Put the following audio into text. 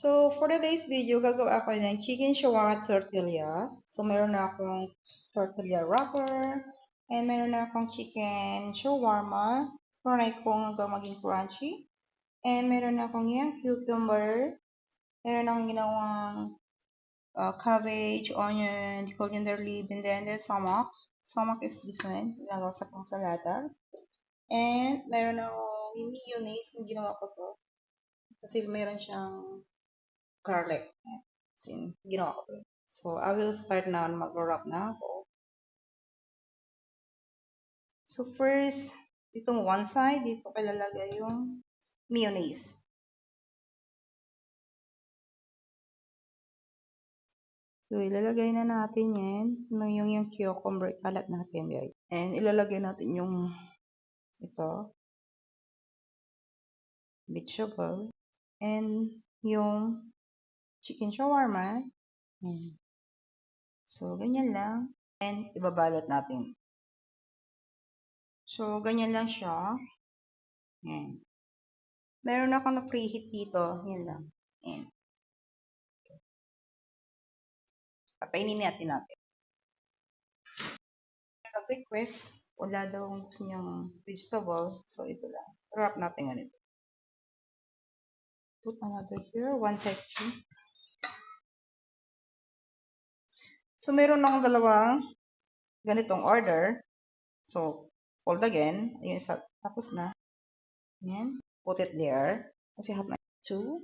So, for today's video, gagawa ako ng chicken shawarma tortilla. So, meron na akong tortilla wrapper, and meron na akong chicken shawarma. Try kong hanggang maging crunchy. And meron na akong yung cucumber. Meron akong ginawang cabbage, onion, coriander leaf, and then the sumac. Sumac is this one, ginagawa sa pang salata. And meron akong yung mayonnaise, yung ginawa ko to. Kasi meron siyang garlic. Sin, ginawa ko. So, I will start now na mag-wrap na ako. So, first, itong one side, dito ko ilalagay yung mayonnaise. So, ilalagay na natin yan. Yung cucumber, kalat natin, guys. And ilalagay natin yung ito, vegetable, and yung chicken shawarma. So, ganyan lang. And ibabalot natin. So, ganyan lang siya. Yan. Meron akong na-preheat dito. Yan lang. Yan. Papainin natin. Nag-request, wala daw ang gusto niyang vegetable. So, ito lang. Wrap natin ganito. Put another here. One side. So, meron akong dalawang ganitong order. So, fold again. Ayun, tapos na. Yan. Put it there. Kasi have my two.